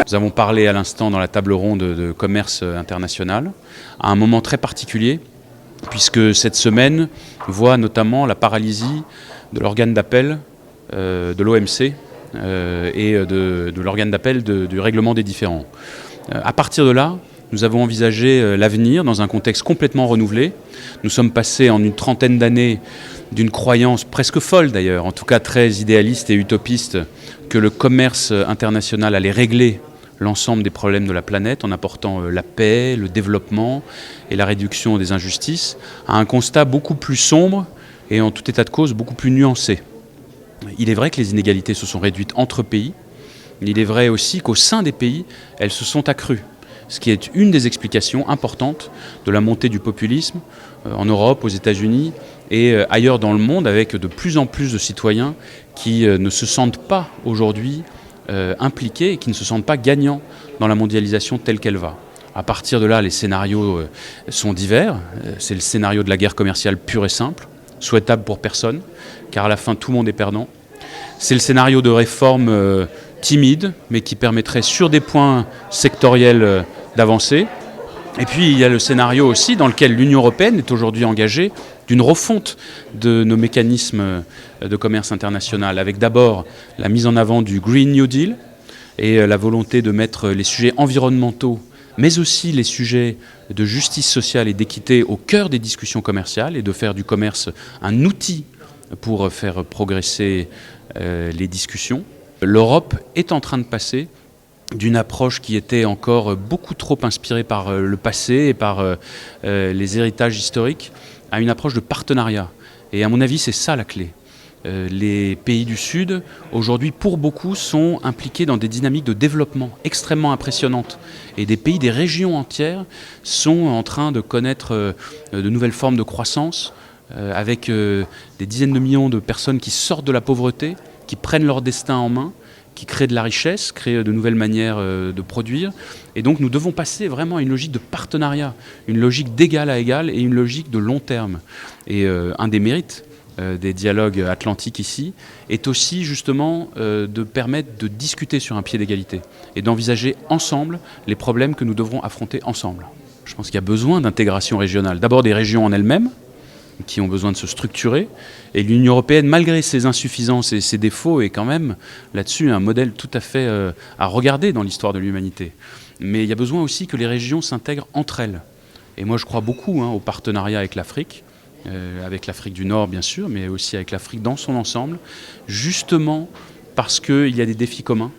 Nous avons parlé à l'instant dans la table ronde de commerce international, à un moment très particulier, puisque cette semaine voit notamment la paralysie de l'organe d'appel de l'OMC et de l'organe d'appel du règlement des différends. À partir de là, nous avons envisagé l'avenir dans un contexte complètement renouvelé. Nous sommes passés en une trentaine d'années d'une croyance presque folle d'ailleurs, en tout cas très idéaliste et utopiste, que le commerce international allait régler l'ensemble des problèmes de la planète en apportant la paix, le développement et la réduction des injustices, à un constat beaucoup plus sombre et en tout état de cause beaucoup plus nuancé. Il est vrai que les inégalités se sont réduites entre pays, mais il est vrai aussi qu'au sein des pays, elles se sont accrues, ce qui est une des explications importantes de la montée du populisme en Europe, aux États-Unis et ailleurs dans le monde, avec de plus en plus de citoyens qui ne se sentent pas aujourd'hui impliqués et qui ne se sentent pas gagnants dans la mondialisation telle qu'elle va. À partir de là, les scénarios sont divers. C'est le scénario de la guerre commerciale pure et simple, souhaitable pour personne, car à la fin, tout le monde est perdant. C'est le scénario de réformes timides, mais qui permettrait sur des points sectoriels d'avancer. Et puis, il y a le scénario aussi dans lequel l'Union européenne est aujourd'hui engagée d'une refonte de nos mécanismes de commerce international, avec d'abord la mise en avant du Green New Deal et la volonté de mettre les sujets environnementaux, mais aussi les sujets de justice sociale et d'équité au cœur des discussions commerciales et de faire du commerce un outil pour faire progresser les discussions. L'Europe est en train de passer d'une approche qui était encore beaucoup trop inspirée par le passé et par les héritages historiques, à une approche de partenariat. Et à mon avis, c'est ça la clé. Les pays du Sud, aujourd'hui, pour beaucoup, sont impliqués dans des dynamiques de développement extrêmement impressionnantes. Et des pays, des régions entières, sont en train de connaître de nouvelles formes de croissance, avec des dizaines de millions de personnes qui sortent de la pauvreté, qui prennent leur destin en main, qui créent de la richesse, créent de nouvelles manières de produire. Et donc nous devons passer vraiment à une logique de partenariat, une logique d'égal à égal et une logique de long terme. Et un des mérites des dialogues atlantiques ici est aussi justement de permettre de discuter sur un pied d'égalité et d'envisager ensemble les problèmes que nous devrons affronter ensemble. Je pense qu'il y a besoin d'intégration régionale. D'abord des régions en elles-mêmes, qui ont besoin de se structurer. Et l'Union européenne, malgré ses insuffisances et ses défauts, est quand même là-dessus un modèle tout à fait à regarder dans l'histoire de l'humanité. Mais il y a besoin aussi que les régions s'intègrent entre elles. Et moi, je crois beaucoup au partenariat avec l'Afrique du Nord, bien sûr, mais aussi avec l'Afrique dans son ensemble, justement parce qu'il y a des défis communs.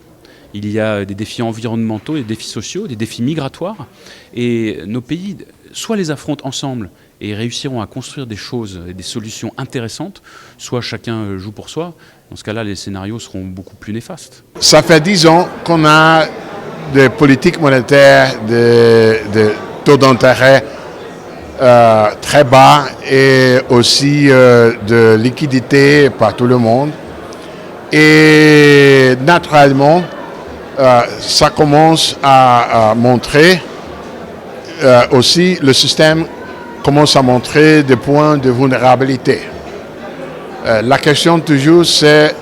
Il y a des défis environnementaux, des défis sociaux, des défis migratoires. Et nos pays, soit les affrontent ensemble et réussiront à construire des choses et des solutions intéressantes, soit chacun joue pour soi. Dans ce cas-là, les scénarios seront beaucoup plus néfastes. Ça fait 10 ans qu'on a des politiques monétaires, de taux d'intérêt très bas et aussi de liquidité par tout le monde. Et naturellement, ça commence à montrer aussi le système commence à montrer des points de vulnérabilité. La question toujours c'est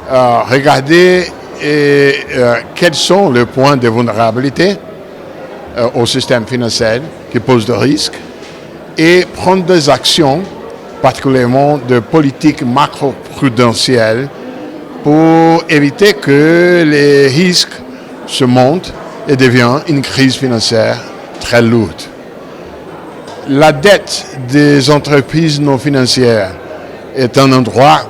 regarder quels sont les points de vulnérabilité au système financier qui posent des risques et prendre des actions, particulièrement de politique macro-prudentielle, pour éviter que les risques se montent et deviennent une crise financière très lourde. La dette des entreprises non financières est un endroit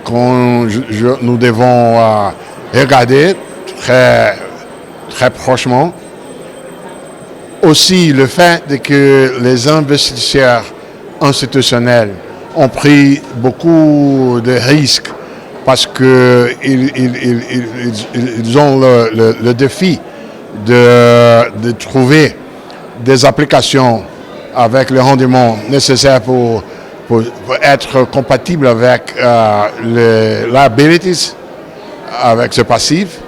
que nous devons regarder très prochement. Aussi, le fait que les investisseurs institutionnels ont pris beaucoup de risques parce qu'ils ont le défi de trouver des applications avec le rendement nécessaire pour être compatible avec les liabilities, avec ce passif.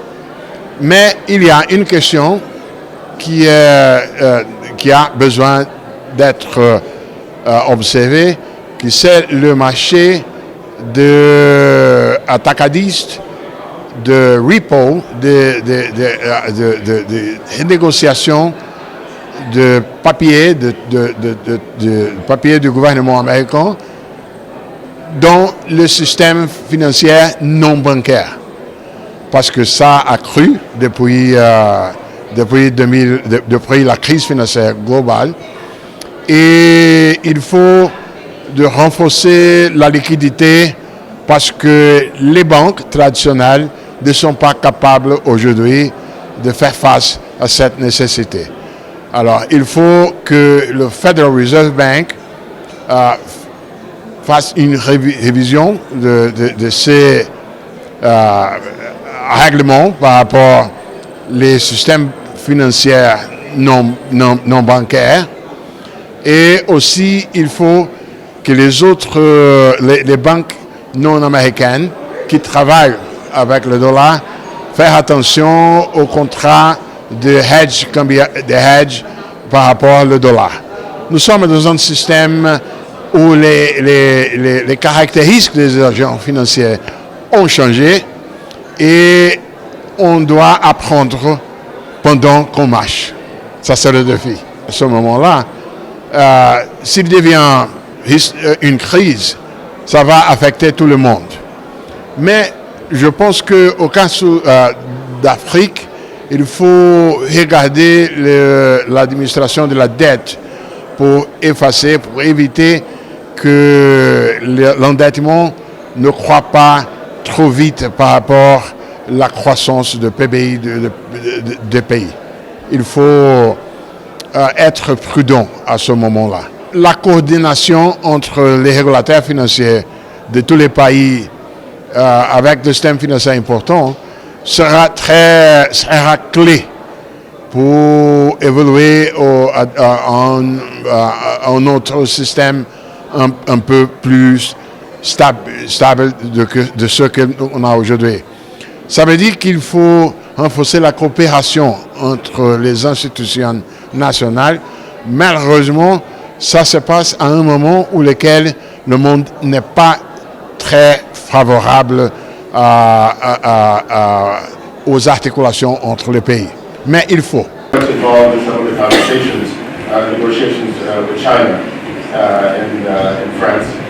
Mais il y a une question qui a besoin d'être observée, qui c'est le marché de attacadiste, de repo, de négociation de papier, de papier du gouvernement américain dans le système financier non bancaire. Parce que ça a cru depuis la crise financière globale. Et il faut de renforcer la liquidité parce que les banques traditionnelles ne sont pas capables aujourd'hui de faire face à cette nécessité. Alors, il faut que le Federal Reserve Bank fasse une révision de ces règlements par rapport aux systèmes financiers non bancaires. Et aussi, il faut que les autres, les banques non américaines qui travaillent avec le dollar, fassent attention aux contrats de hedge par rapport au dollar. Nous sommes dans un système où les caractéristiques des agents financiers ont changé et on doit apprendre pendant qu'on marche. Ça, c'est le défi. À ce moment-là, s'il devient une crise, ça va affecter tout le monde. Mais je pense qu'au cas d'Afrique, il faut regarder l'administration de la dette pour effacer, pour éviter que l'endettement ne croît pas trop vite par rapport à la croissance de PBI des pays. Il faut être prudent à ce moment-là. La coordination entre les régulateurs financiers de tous les pays avec des systèmes financiers importants sera clé pour évoluer en un autre système un peu plus stable de ce qu'on a aujourd'hui. Ça veut dire qu'il faut renforcer la coopération entre les institutions nationales. Malheureusement, ça se passe à un moment où lequel le monde n'est pas très favorable aux articulations entre les pays. Mais il faut. Involved in some of the conversations, negotiations with China and France.